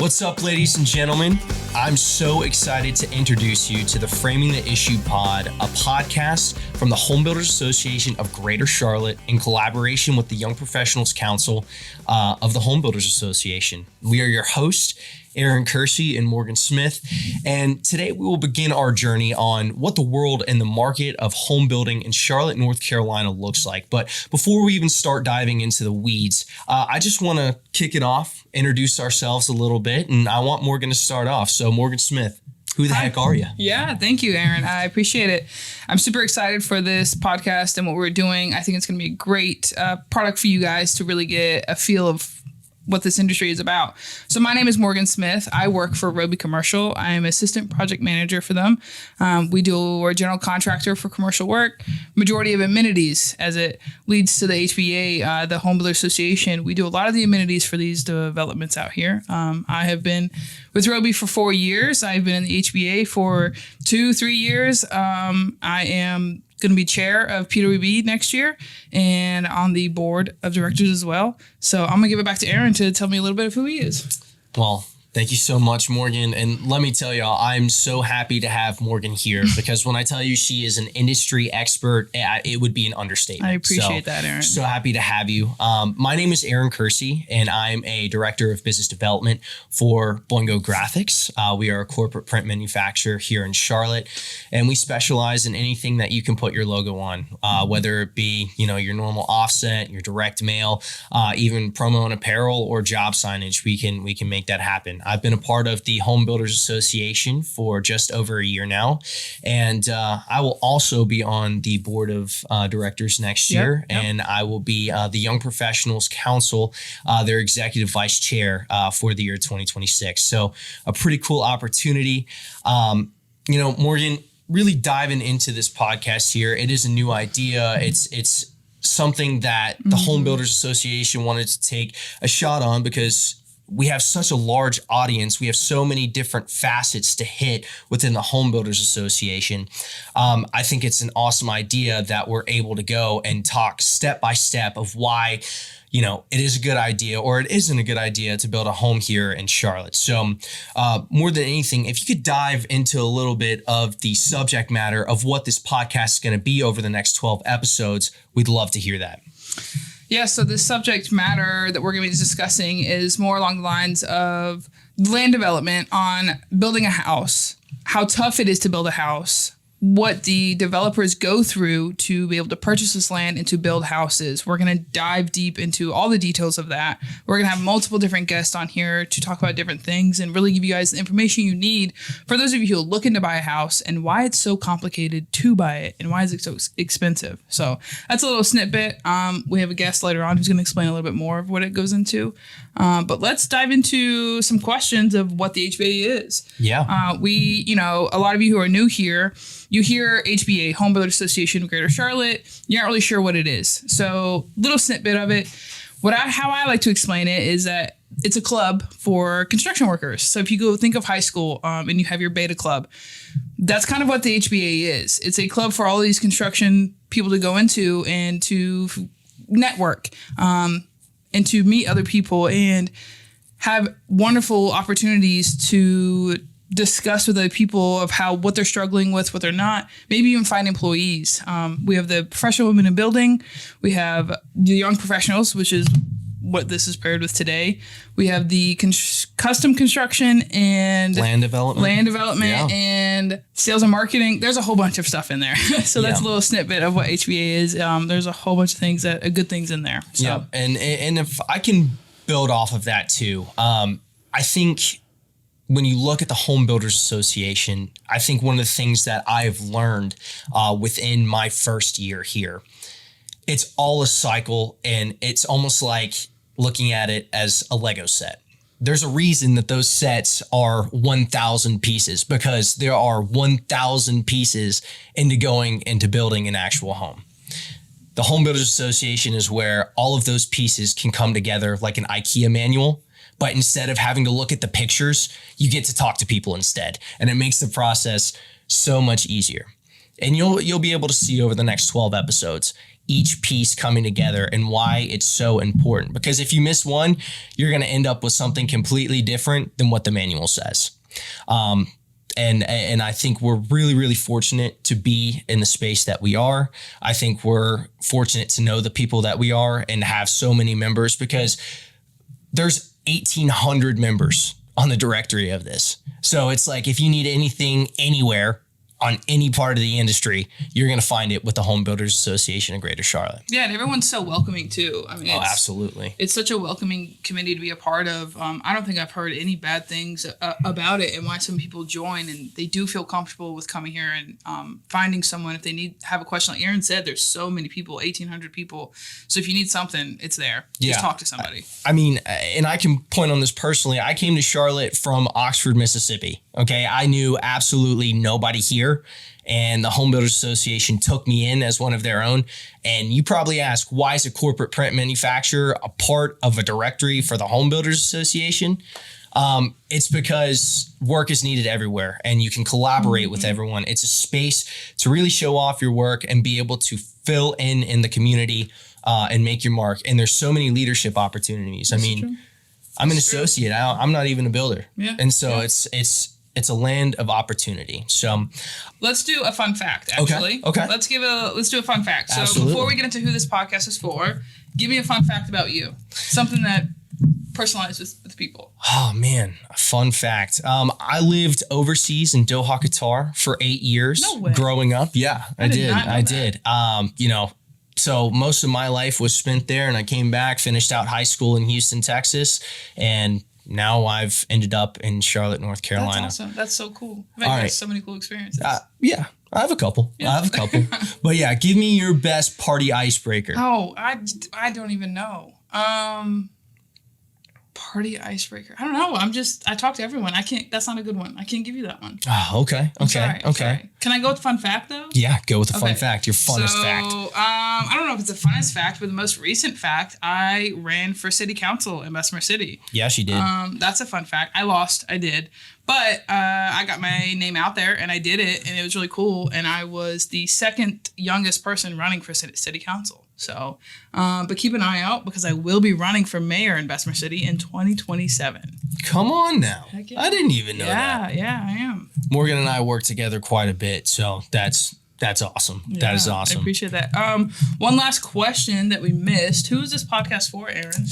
What's up, ladies and gentlemen? I'm so excited to introduce you to the Framing the Issue Pod, a podcast from the Home Builders Association of Greater Charlotte in collaboration with the Young Professionals Council of the Home Builders Association. We are your hosts, Aaron Kersey and Morgan Smith, and today we will begin our journey on what the world and the market of home building in Charlotte, North Carolina looks like. But before we even start diving into the weeds, I just want to kick it off, introduce ourselves a little bit, and I want Morgan to start off. So Morgan Smith, who the heck are you? Yeah, thank you, Aaron. I appreciate it. I'm super excited for this podcast and what we're doing. I think it's going to be a great product for you guys to really get a feel of what this industry is about. So my name is Morgan Smith. I work for Roby Commercial. I am assistant project manager for them. We're a general contractor for commercial work, majority of amenities as it leads to the HBA, the Home Builder Association. We do a lot of the amenities for these developments out here. I have been with Roby for 4 years. I've been in the HBA for 2-3 years. I am going to be chair of PWB next year and on the board of directors as well. So I'm going to give it back to Aaron to tell me a little bit of who he is. Well, thank you so much, Morgan. And let me tell y'all, I'm so happy to have Morgan here because when I tell you she is an industry expert, it would be an understatement. I appreciate that, Aaron. So happy to have you. My name is Aaron Kersey, and I'm a director of business development for Boingo Graphics. We are a corporate print manufacturer here in Charlotte, and we specialize in anything that you can put your logo on, whether it be, your normal offset, your direct mail, even promo and apparel or job signage. We can make that happen. I've been a part of the Home Builders Association for just over a year now, and I will also be on the board of directors next year, and I will be the Young Professionals Council, their executive vice chair for the year 2026. So a pretty cool opportunity. Morgan, really diving into this podcast here. It is a new idea. It's something that the Home Builders Association wanted to take a shot on because we have such a large audience. We have so many different facets to hit within the Home Builders Association. I think it's an awesome idea that we're able to go and talk step by step of why, it is a good idea or it isn't a good idea to build a home here in Charlotte. So more than anything, if you could dive into a little bit of the subject matter of what this podcast is going to be over the next 12 episodes, we'd love to hear that. Yeah, so the subject matter that we're going to be discussing is more along the lines of land development on building a house, how tough it is to build a house, what the developers go through to be able to purchase this land and to build houses. We're going to dive deep into all the details of that. We're going to have multiple different guests on here to talk about different things and really give you guys the information you need for those of you who are looking to buy a house and why it's so complicated to buy it and why is it so expensive. So that's a little snippet. We have a guest later on who's going to explain a little bit more of what it goes into. But let's dive into some questions of what the HBA is. Yeah. A lot of you who are new here, you hear HBA, Home Builders Association of Greater Charlotte. You're not really sure what it is. So little snippet of it. How I like to explain it is that it's a club for construction workers. So if you go think of high school and you have your beta club, that's kind of what the HBA is. It's a club for all these construction people to go into and to network and to meet other people and have wonderful opportunities to discuss with other people of what they're struggling with, what they're not, maybe even find employees. We have the professional women in building. We have the young professionals, which is what this is paired with today. We have the custom construction and land development and sales and marketing. There's a whole bunch of stuff in there. So that's a little snippet of what HBA is. There's a whole bunch of things good things in there. So. Yeah. And if I can build off of that too, I think when you look at the Home Builders Association, I think one of the things that I've learned within my first year here, it's all a cycle and it's almost like looking at it as a Lego set. There's a reason that those sets are 1,000 pieces because there are 1,000 pieces into building an actual home. The Home Builders Association is where all of those pieces can come together like an IKEA manual. But instead of having to look at the pictures, you get to talk to people instead. And it makes the process so much easier. And you'll be able to see over the next 12 episodes each piece coming together and why it's so important. Because if you miss one, you're going to end up with something completely different than what the manual says. And I think we're really, really fortunate to be in the space that we are. I think we're fortunate to know the people that we are and have so many members, because there's 1,800 members on the directory of this. So it's like, if you need anything anywhere on any part of the industry, you're going to find it with the Home Builders Association of Greater Charlotte. Yeah, and everyone's so welcoming too. I mean, absolutely. It's such a welcoming community to be a part of. I don't think I've heard any bad things about it, and why some people join, and they do feel comfortable with coming here and finding someone if they have a question. Like Aaron said, there's so many people, 1,800 people. So if you need something, it's there. Just talk to somebody. I mean, and I can point on this personally. I came to Charlotte from Oxford, Mississippi. Okay, I knew absolutely nobody here, and the Home Builders Association took me in as one of their own. And you probably ask, why is a corporate print manufacturer a part of a directory for the Home Builders Association? It's because work is needed everywhere, and you can collaborate with everyone. It's a space to really show off your work and be able to fill in the community and make your mark. And there's so many leadership opportunities. That's I mean, true. I'm an associate. I'm not even a builder. Yeah. And so it's a land of opportunity. So let's do a fun fact, actually. Okay. Let's do a fun fact. So Absolutely. Before we get into who this podcast is for, give me a fun fact about you. Something that personalized with people. Oh man, a fun fact. I lived overseas in Doha, Qatar for 8 years. No way. Growing up. Yeah, I did. not know I that. did. So most of my life was spent there, and I came back, finished out high school in Houston, Texas, and now I've ended up in Charlotte, North Carolina. That's awesome. That's so cool. I've All had right. so many cool experiences. Yeah, I have a couple. But yeah, give me your best party icebreaker. Oh, I don't even know. Party icebreaker. I don't know. I talk to everyone. That's not a good one. I can't give you that one. Oh, okay. I'm Okay. sorry. Can I go with fun fact though? Yeah, go with the fun Okay. fact. Your funnest fact. I don't know if it's the funnest fact, but the most recent fact, I ran for city council in Bessemer City. Yeah, she did. That's a fun fact. I lost. I did. But I got my name out there and I did it, and it was really cool. And I was the second youngest person running for city council. So, but keep an eye out, because I will be running for mayor in Bessemer City in 2027. Come on now. Heck yeah. I didn't even know that. Yeah, I am. Morgan and I work together quite a bit, so that's awesome. That is awesome. I appreciate that. One last question that we missed. Who is this podcast for, Aaron?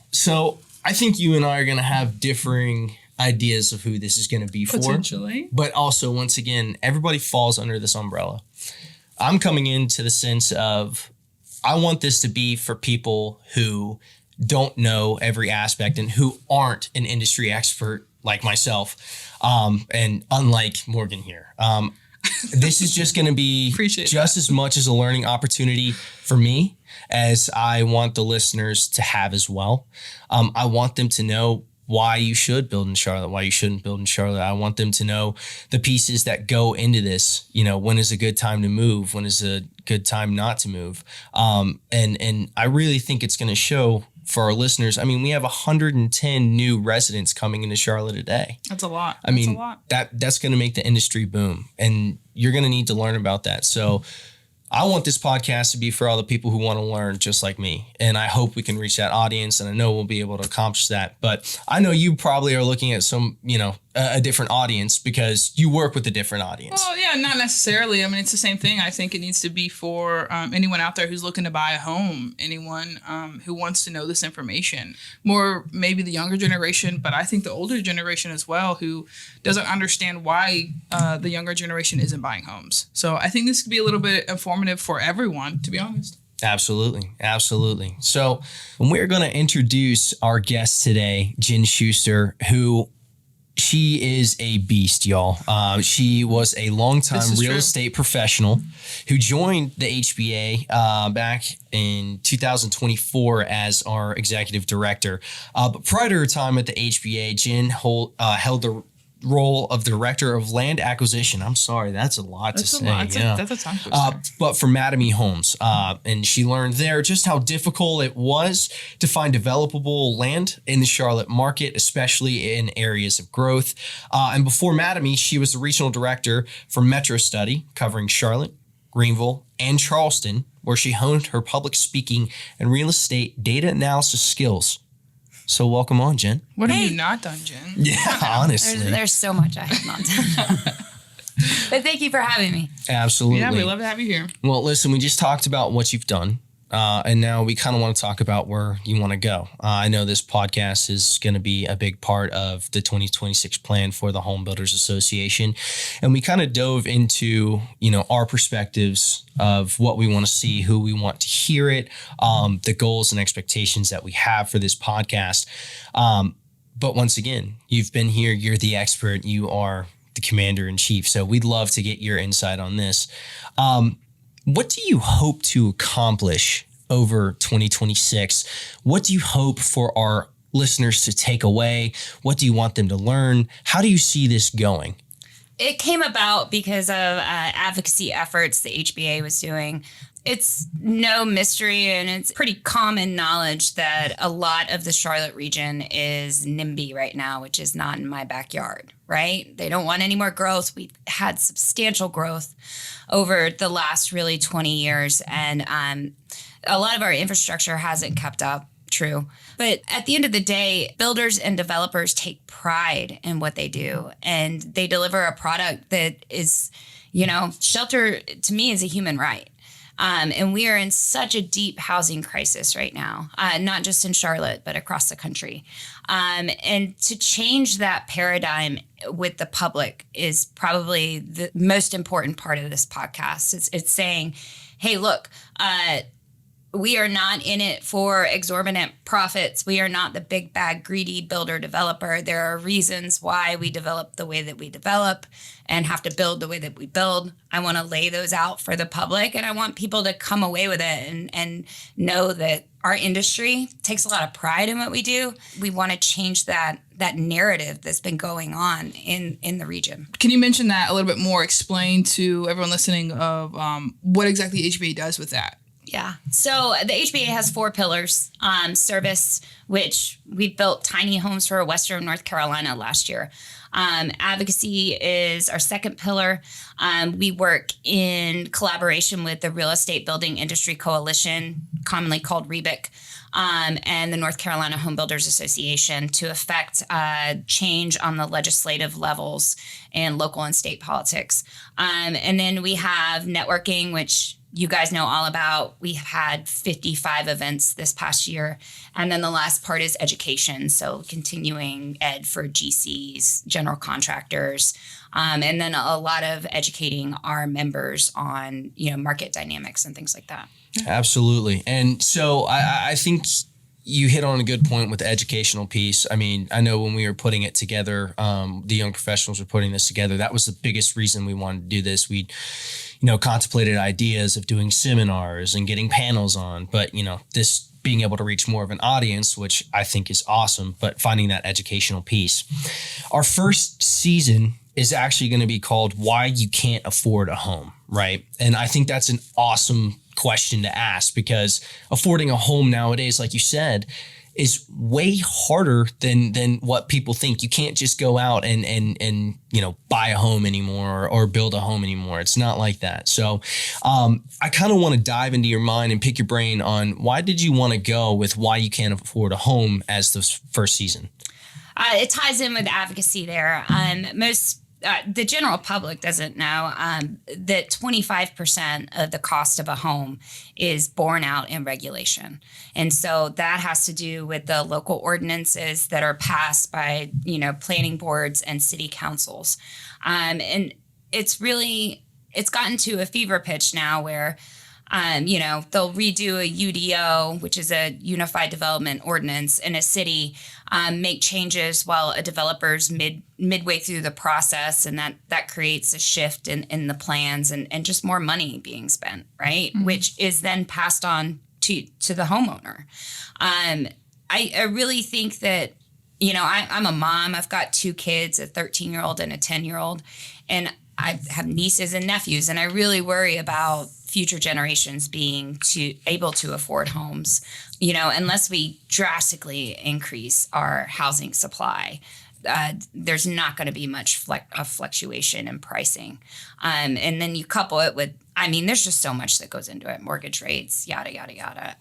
So I think you and I are going to have differing ideas of who this is going to be for. Potentially. But also, once again, everybody falls under this umbrella. I'm coming into the sense of, I want this to be for people who don't know every aspect and who aren't an industry expert like myself, and unlike Morgan here. This is just going to be just as much as a learning opportunity for me as I want the listeners to have as well. I want them to know why you should build in Charlotte, why you shouldn't build in Charlotte. I want them to know the pieces that go into this. When is a good time to move? When is a good time not to move? And I really think it's going to show for our listeners. I mean, we have 110 new residents coming into Charlotte a day. That's a lot. I mean, that's going to make the industry boom, and you're going to need to learn about that. So I want this podcast to be for all the people who want to learn just like me. And I hope we can reach that audience, and I know we'll be able to accomplish that. But I know you probably are looking at a different audience, because you work with a different audience. Well, yeah, not necessarily. I mean, it's the same thing. I think it needs to be for anyone out there who's looking to buy a home, anyone who wants to know this information. More maybe the younger generation, but I think the older generation as well, who doesn't understand why the younger generation isn't buying homes. So I think this could be a little bit informative for everyone, to be honest. Absolutely. Absolutely. So we're going to introduce our guest today, Jen Schuster, who she is a beast, y'all. She was a longtime real estate professional who joined the HBA back in 2024 as our executive director. But prior to her time at the HBA, Jen held the role of Director of Land Acquisition. I'm sorry, that's a lot to say. That's a tongue twister. But for Mattamy Homes. And she learned there just how difficult it was to find developable land in the Charlotte market, especially in areas of growth. And before Mattamy, she was the regional director for Metro Study, covering Charlotte, Greenville, and Charleston, where she honed her public speaking and real estate data analysis skills. So welcome on, Jen. What have you not done, Jen? Yeah, honestly. There's so much I have not done. But thank you for having me. Absolutely. Yeah, we love to have you here. Well, listen, we just talked about what you've done. And now we kind of want to talk about where you want to go. I know this podcast is going to be a big part of the 2026 plan for the Home Builders Association. And we kind of dove into, our perspectives of what we want to see, who we want to hear it, the goals and expectations that we have for this podcast. But once again, you've been here, you're the expert, you are the commander in chief. So we'd love to get your insight on this. What do you hope to accomplish over 2026? What do you hope for our listeners to take away? What do you want them to learn? How do you see this going? It came about because of advocacy efforts the HBA was doing. It's no mystery, and it's pretty common knowledge that a lot of the Charlotte region is NIMBY right now, which is not in my backyard, right? They don't want any more growth. We've had substantial growth over the last really 20 years, and a lot of our infrastructure hasn't kept up. True. But at the end of the day, builders and developers take pride in what they do, and they deliver a product that is, shelter to me is a human right. And we are in such a deep housing crisis right now, not just in Charlotte, but across the country. And to change that paradigm with the public is probably the most important part of this podcast. It's saying, hey, look, we are not in it for exorbitant profits. We are not the big bad greedy builder developer. There are reasons why we develop the way that we develop and have to build the way that we build. I want to lay those out for the public, and I want people to come away with it and know that our industry takes a lot of pride in what we do. We want to change that narrative that's been going on in the region. Can you mention that a little bit more? Explain to everyone listening of what exactly HBA does with that. Yeah. So the HBA has 4 pillars. Service, which we built tiny homes for Western North Carolina last year. Advocacy is our second pillar. We work in collaboration with the Real Estate Building Industry Coalition, commonly called REBIC, and the North Carolina Home Builders Association to affect change on the legislative levels in local and state politics. And then we have networking, which you guys know all about. We had 55 events this past year. And then the last part is education. So continuing ed for GCs, general contractors, and then a lot of educating our members on, market dynamics and things like that. Absolutely. And so I think you hit on a good point with the educational piece. I mean, I know when we were putting it together, the young professionals were putting this together. That was the biggest reason we wanted to do this. We contemplated ideas of doing seminars and getting panels on, but, this being able to reach more of an audience, which I think is awesome, but finding that educational piece. Our first season is actually going to be called Why You Can't Afford a Home, right? And I think that's an awesome question to ask, because affording a home nowadays, like you said, is way harder than what people think. You can't just go out and buy a home anymore or build a home anymore. It's not like that. So I kind of want to dive into your mind and pick your brain on why did you want to go with Why You Can't Afford a Home as the first season? It ties in with advocacy there. The general public doesn't know that 25% of the cost of a home is borne out in regulation. And so that has to do with the local ordinances that are passed by, planning boards and city councils. And it's gotten to a fever pitch now where they'll redo a UDO, which is a Unified Development Ordinance in a city, make changes while a developer's midway through the process, and that creates a shift in the plans and just more money being spent, right? Mm-hmm. Which is then passed on to the homeowner. I really think that I'm a mom. I've got 2 kids, a 13-year-old and a 10-year-old, and I have nieces and nephews, and I really worry about future generations being able to afford homes, unless we drastically increase our housing supply. There's not going to be much fluctuation in pricing. And then you couple it with, there's just so much that goes into it. Mortgage rates, yada, yada, yada.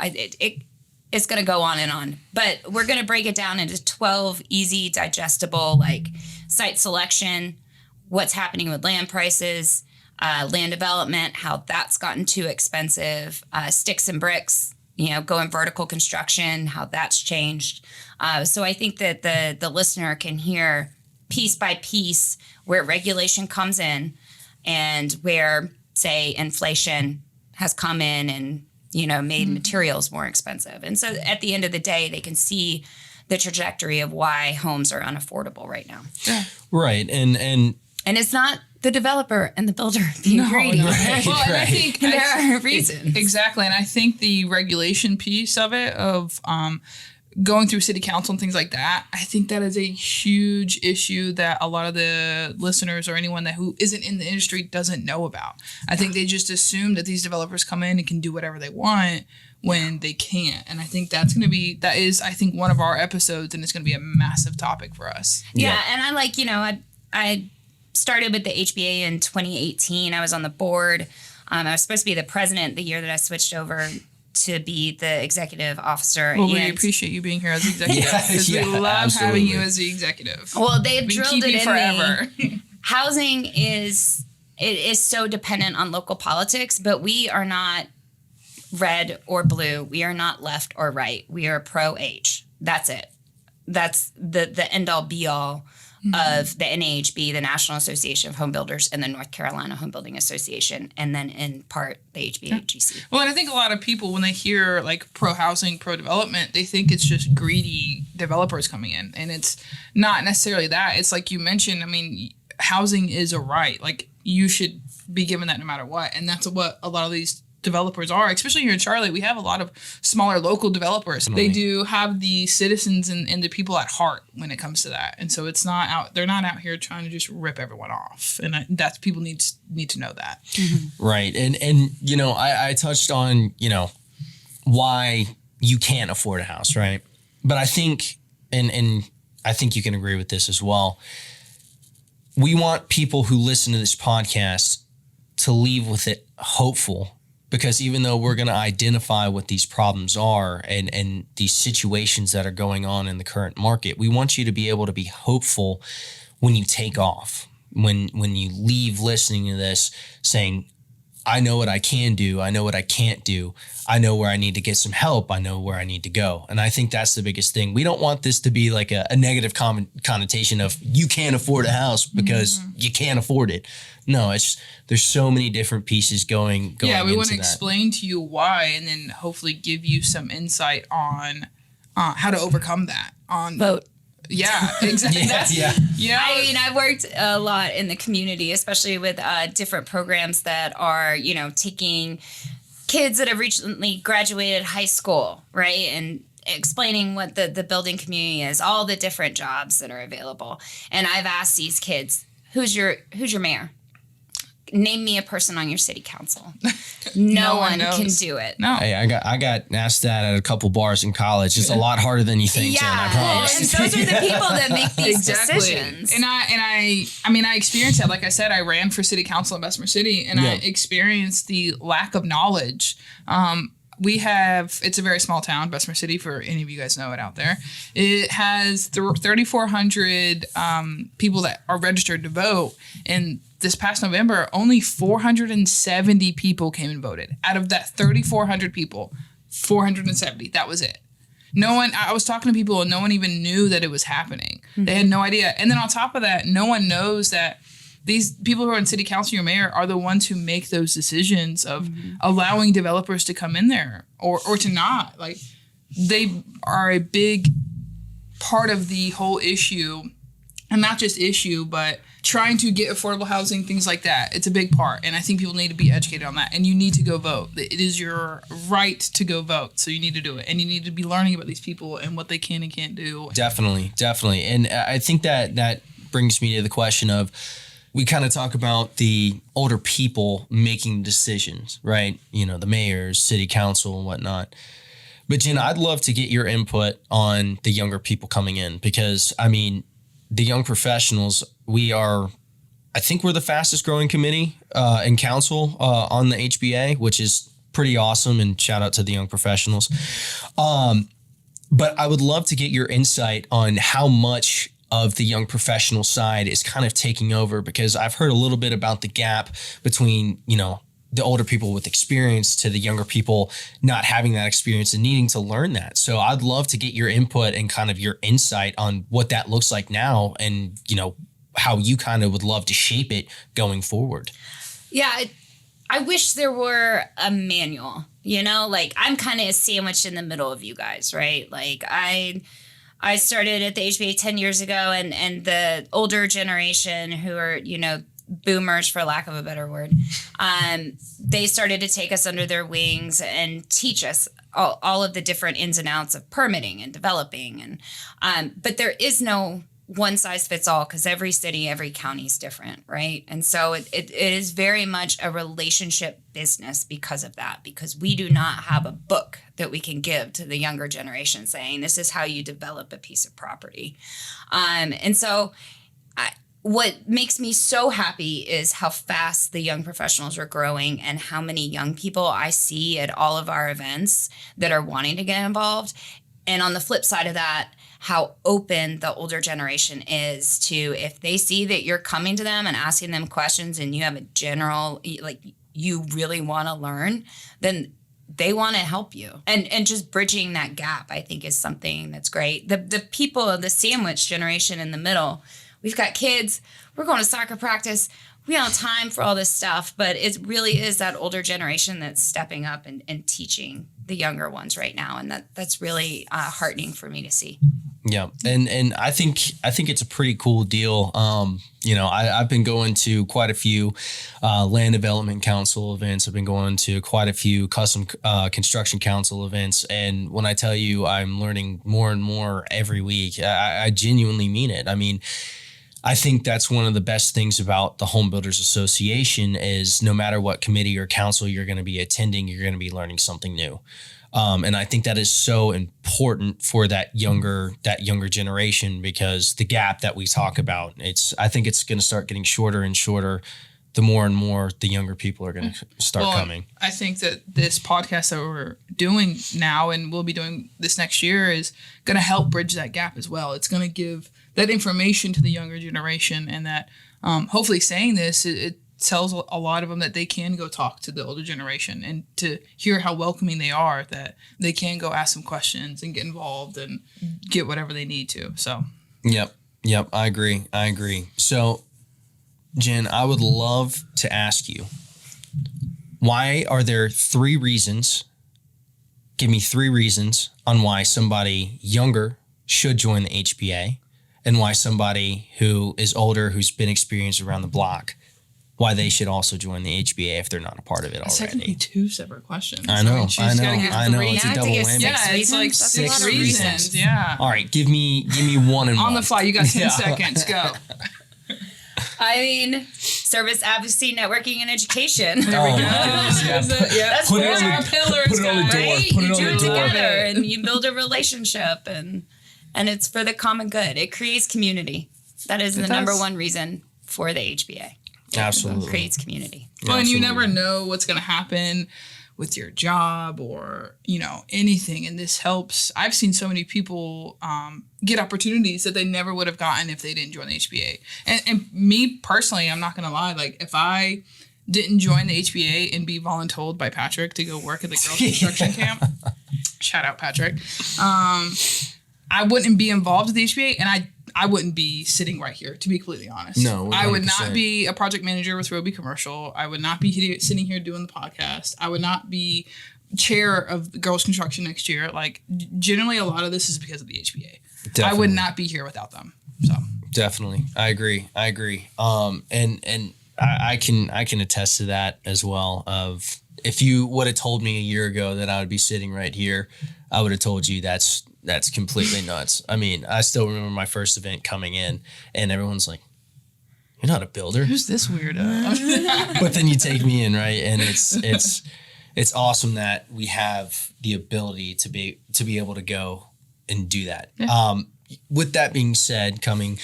It's going to go on and on. But we're going to break it down into 12 easy, digestible, like site selection, what's happening with land prices, land development, how that's gotten too expensive, sticks and bricks, going vertical construction, how that's changed. So I think that the listener can hear piece by piece where regulation comes in and where, say, inflation has come in and, made materials more expensive. And so at the end of the day, they can see the trajectory of why homes are unaffordable right now. Yeah. Right. And it's not the developer and the builder being greedy. No. Well, and I think there are reasons. Exactly. And I think the regulation piece of it, of going through city council and things like that, I think that is a huge issue that a lot of the listeners or anyone who isn't in the industry doesn't know about. I think they just assume that these developers come in and can do whatever they want when they can't. And I think that is one of our episodes, and it's going to be a massive topic for us. Yeah. And I started with the HBA in 2018. I was on the board. I was supposed to be the president the year that I switched over to be the executive officer. Well, we appreciate you being here as executive, because we love having you as the executive. Well, they've drilled it in forever. me. Housing is so dependent on local politics, but we are not red or blue. We are not left or right. We are pro-H. That's it. That's the end-all be-all of the NAHB, the National Association of Home Builders, and the North Carolina Home Building Association, and then in part the HBAGC. Well, and I think a lot of people, when they hear like pro-housing, pro-development, they think it's just greedy developers coming in, and it's not necessarily that. It's like you mentioned, housing is a right. Like, you should be given that no matter what, and that's what a lot of these developers are, especially here in Charlotte. We have a lot of smaller local developers. They do have the citizens and the people at heart when it comes to that. And so they're not out here trying to just rip everyone off. And that's people need to know that. Mm-hmm. Right. And I touched on, why you can't afford a house, right? But I think, and I think you can agree with this as well, we want people who listen to this podcast to leave with it hopeful. Because even though we're going to identify what these problems are and these situations that are going on in the current market, we want you to be able to be hopeful when you take off, when you leave listening to this saying, I know what I can do. I know what I can't do. I know where I need to get some help. I know where I need to go. And I think that's the biggest thing. We don't want this to be like a negative connotation of you can't afford a house because you can't afford it. No, there's so many different pieces going Yeah, we want to that. explain to you why, and then hopefully give you some insight on how to overcome that. Vote. Yeah, exactly. Yeah. I've worked a lot in the community, especially with different programs that are, taking kids that have recently graduated high school, right? And explaining what the building community is, all the different jobs that are available. And I've asked these kids, who's your mayor? Name me a person on your city council. No one can do it. No. Hey, I got asked that at a couple bars in college. It's a lot harder than you think, Jen, I promise. And those are the people that make these decisions. And I experienced that. Like I said, I ran for city council in Bessemer City, and I experienced the lack of knowledge. It's a very small town, Bessemer City, for any of you guys know it out there. It has 3,400 people that are registered to vote, and this past November, only 470 people came and voted. Out of that 3,400 people, 470, that was it. I was talking to people and no one even knew that it was happening. Mm-hmm. They had no idea. And then on top of that, no one knows that these people who are in city council or mayor are the ones who make those decisions of allowing developers to come in there or to not. Like, they are a big part of the whole issue and not just issue, but trying to get affordable housing, things like that. It's a big part. And I think people need to be educated on that. And you need to go vote. It is your right to go vote. So you need to do it. And you need to be learning about these people and what they can and can't do. Definitely. And I think that brings me to the question of, we kind of talk about the older people making decisions, right? You know, the mayors, city council and whatnot. But Jen, I'd love to get your input on the younger people coming in, because I mean, the young professionals, I think we're the fastest growing committee in council on the HBA, which is pretty awesome. And shout out to the young professionals. But I would love to get your insight on how much of the young professional side is kind of taking over, because I've heard a little bit about the gap between, you know, the older people with experience to the younger people not having that experience and needing to learn that. So I'd love to get your input and kind of your insight on what that looks like now, and, you know, how you kind of would love to shape it going forward. Yeah, I wish there were a manual, you know, like I'm kind of sandwiched in the middle of you guys, right? Like I started at the HBA 10 years ago, and the older generation who are, you know, boomers, for lack of a better word, they started to take us under their wings and teach us all of the different ins and outs of permitting and developing. And but there is no one size fits all, because every city, every county is different, right? And so it is very much a relationship business because of that, because we do not have a book that we can give to the younger generation saying this is how you develop a piece of property. And so what makes me so happy is how fast the young professionals are growing, and how many young people I see at all of our events that are wanting to get involved. And on the flip side of that, how open the older generation is to, if they see that you're coming to them and asking them questions and you have a general, like you really want to learn, then they want to help you. And just bridging that gap, I think, is something that's great. The people of the sandwich generation in the middle, we've got kids, we're going to soccer practice, we don't have time for all this stuff, but it really is that older generation that's stepping up and teaching the younger ones right now. And that's really heartening for me to see. Yeah. And I think it's a pretty cool deal. You know, I've been going to quite a few land development council events. I've been going to quite a few custom construction council events. And when I tell you I'm learning more and more every week, I genuinely mean it. I mean, I think that's one of the best things about the Home Builders Association is no matter what committee or council you're going to be attending, you're going to be learning something new. And I think that is so important for that younger generation, because the gap that we talk about, I think it's going to start getting shorter and shorter the more and more the younger people are going to start coming. I think that this podcast that we're doing now, and we'll be doing this next year, is going to help bridge that gap as well. It's going to give that information to the younger generation, and that hopefully saying this, it tells a lot of them that they can go talk to the older generation and to hear how welcoming they are, that they can go ask some questions and get involved and get whatever they need to. So, Yep. I agree. So, Jen, I would love to ask you, why are there 3 reasons? Give me 3 reasons on why somebody younger should join the HBA, and why somebody who is older, who's been experienced around the block, why they should also join the HBA if they're not a part of it that's already. technically 2 separate questions. I know. It's a double whammy. Yeah, it's like 6 reasons. Yeah. All right, give me one and On one. the fly, you got 10 seconds. Go. I mean, service, advocacy, networking, and education. There we go. That's Put it on our the- pillars, put it on the guys. door. Right? Put it You on do the it door. together and you build a relationship, and it's for the common good. It creates community. That is the number one reason for the HBA. Absolutely. It creates community. Well, and you Absolutely. never know what's going to happen with your job or, you know, anything. And this helps. I've seen so many people get opportunities that they never would have gotten if they didn't join the HBA. And me personally, I'm not going to lie. Like, if I didn't join the HBA and be voluntold by Patrick to go work at the girls' construction camp, shout out Patrick, I wouldn't be involved with the HBA, and I wouldn't be sitting right here, to be completely honest. No, 100%. I would not be a project manager with Roby Commercial. I would not be sitting here doing the podcast. I would not be chair of the girls' construction next year. Like, generally, a lot of this is because of the HBA. I would Definitely. not be here without them. So Definitely. I agree. And I can attest to that as well. Of if you would have told me a year ago that I would be sitting right here, I would have told you that's completely nuts. I mean, I still remember my first event coming in and everyone's like, "You're not a builder. Who's this weirdo?" But then you take me in, right? And it's awesome that we have the ability to be able to go and do that. Yeah. With that being said, coming,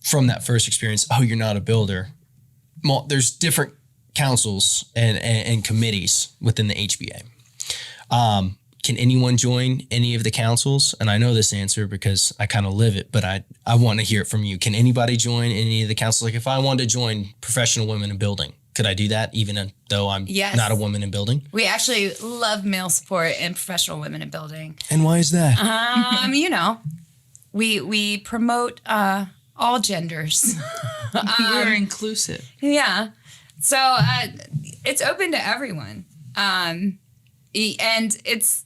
from that first experience, oh, you're not a builder. Well, there's different councils and committees within the HBA. Can anyone join any of the councils? And I know this answer because I kind of live it, but I want to hear it from you. Can anybody join any of the councils? Like if I wanted to join Professional Women in Building, could I do that even though I'm not a woman in building? We actually love male support and Professional Women in Building. And why is that? We promote all genders. We're inclusive. Yeah. So it's open to everyone. And it's,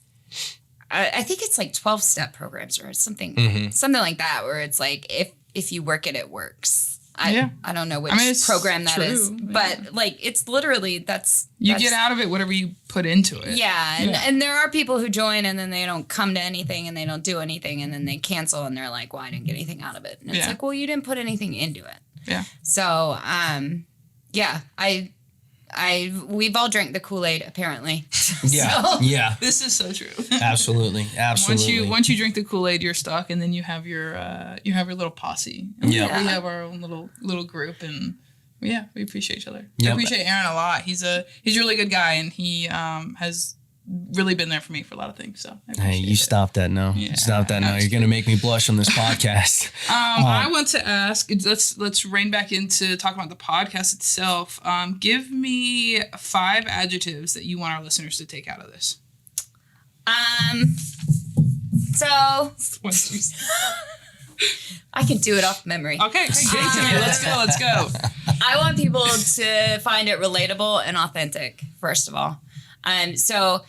I think it's like 12-step programs or something like that, where it's like, if you work it, it works. I don't know which program that is, but like, it's literally, that's get out of it whatever you put into it. Yeah. And there are people who join and then they don't come to anything and they don't do anything and then they cancel and they're like, well, I didn't get anything out of it. And it's like, well, you didn't put anything into it. Yeah. So, we've all drank the Kool-Aid apparently. Yeah. Yeah. This is so true. Absolutely. Once you drink the Kool-Aid, you're stuck, and then you have your little posse. And we have our own little group, and we appreciate each other. Yep. I appreciate Aaron a lot. He's a really good guy, and he has really been there for me for a lot of things. So hey, you stop that now. Yeah, stop that now. You're gonna make me blush on this podcast. I want to ask. Let's rein back into talking about the podcast itself. Give me 5 adjectives that you want our listeners to take out of this. So I can do it off memory. Okay, let's go. I want people to find it relatable and authentic, first of all. So,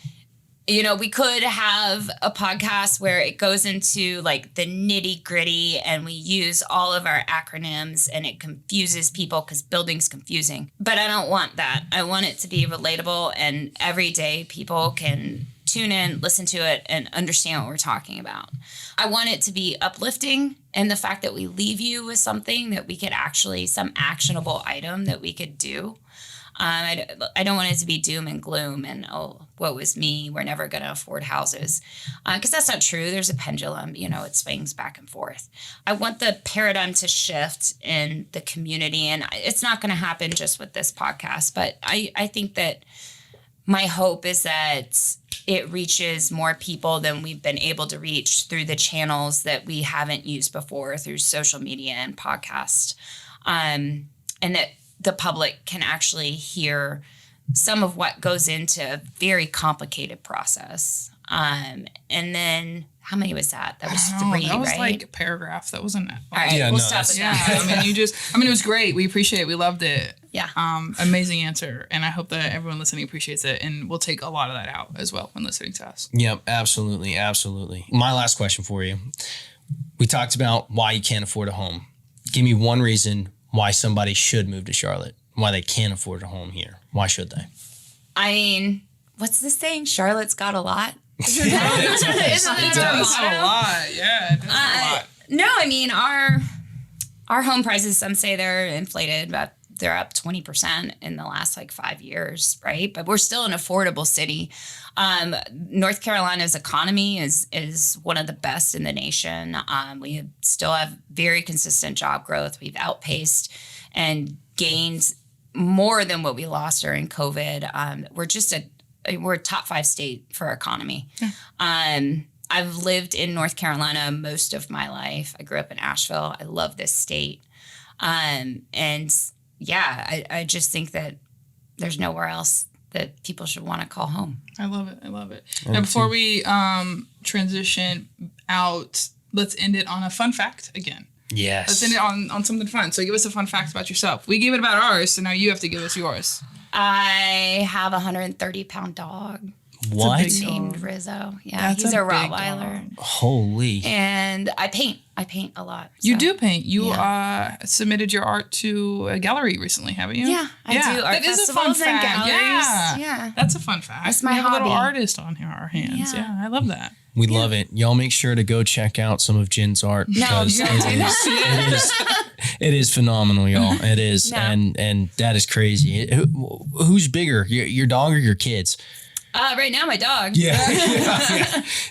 we could have a podcast where it goes into like the nitty gritty and we use all of our acronyms and it confuses people because building's confusing. But I don't want that. I want it to be relatable and every day people can tune in, listen to it, and understand what we're talking about. I want it to be uplifting and the fact that we leave you with something that we could actually, some actionable item that we could do. I don't want it to be doom and gloom and, oh, woe is me, we're never going to afford houses. Because that's not true. There's a pendulum, it swings back and forth. I want the paradigm to shift in the community. And it's not going to happen just with this podcast. But I think that my hope is that it reaches more people than we've been able to reach through the channels that we haven't used before, through social media and podcast. And that the public can actually hear some of what goes into a very complicated process. And then how many was that? That was 3, that was right? like a paragraph. That wasn't. All right, we'll stop it. Yeah, it was great. We appreciate it. We loved it. Yeah. Amazing answer. And I hope that everyone listening appreciates it. And we'll take a lot of that out as well when listening to us. Yep, absolutely. Absolutely. My last question for you. We talked about why you can't afford a home. Give me one reason why somebody should move to Charlotte, why they can't afford a home here. Why should they? I mean, what's the saying? Charlotte's got a lot. It does have a lot. Yeah, it does have a lot. No, I mean, our home prices, some say they're inflated, but they're up 20% in the last 5 years, right? But we're still an affordable city. North Carolina's economy is one of the best in the nation. We still have very consistent job growth. We've outpaced and gained more than what we lost during COVID. We're a top 5 state for our economy. Yeah. I've lived in North Carolina most of my life. I grew up in Asheville. I love this state. I just think that there's nowhere else that people should want to call home. I love it. Now, before we transition out, let's end it on a fun fact again. Yes. Let's end it on something fun. So give us a fun fact about yourself. We gave it about ours, so now you have to give us yours. I have a 130-pound dog. What? big dog. Named Rizzo. Yeah, That's he's a a big Rottweiler. Holy. And I paint. I paint a lot. You so. do paint. You submitted your art to a gallery recently, haven't you? Yeah, I do art That is a fun festivals and fact. galleries. Yeah, that's a fun fact. That's my we have a little hobby. artist on here, our hands. Yeah. Yeah, I love that. We love it. Y'all make sure to go check out some of Jen's art because it is phenomenal, y'all. It is. No. And that is crazy. Who's bigger, your dog or your kids? Right now, my dog. Yeah.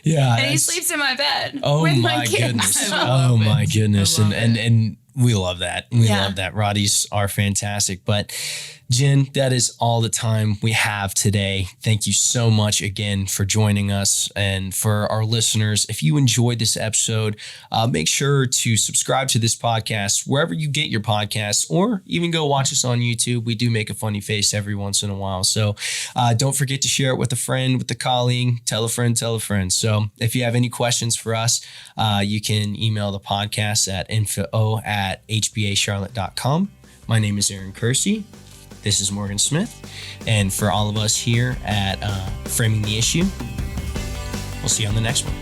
Yeah. And he sleeps in my bed. Oh with my kids. goodness. I love Oh it. my goodness. I love And we love that. We Yeah. love that. Roddies are fantastic. But Jen, that is all the time we have today. Thank you so much again for joining us. And for our listeners, if you enjoyed this episode, make sure to subscribe to this podcast wherever you get your podcasts, or even go watch us on YouTube. We do make a funny face every once in a while. So don't forget to share it with a friend, with a colleague, tell a friend, tell a friend. So if you have any questions for us, you can email the podcast at info@hbacharlotte.com. My name is Aaron Kersey. This is Morgan Smith. And for all of us here at Framing the Issue, we'll see you on the next one.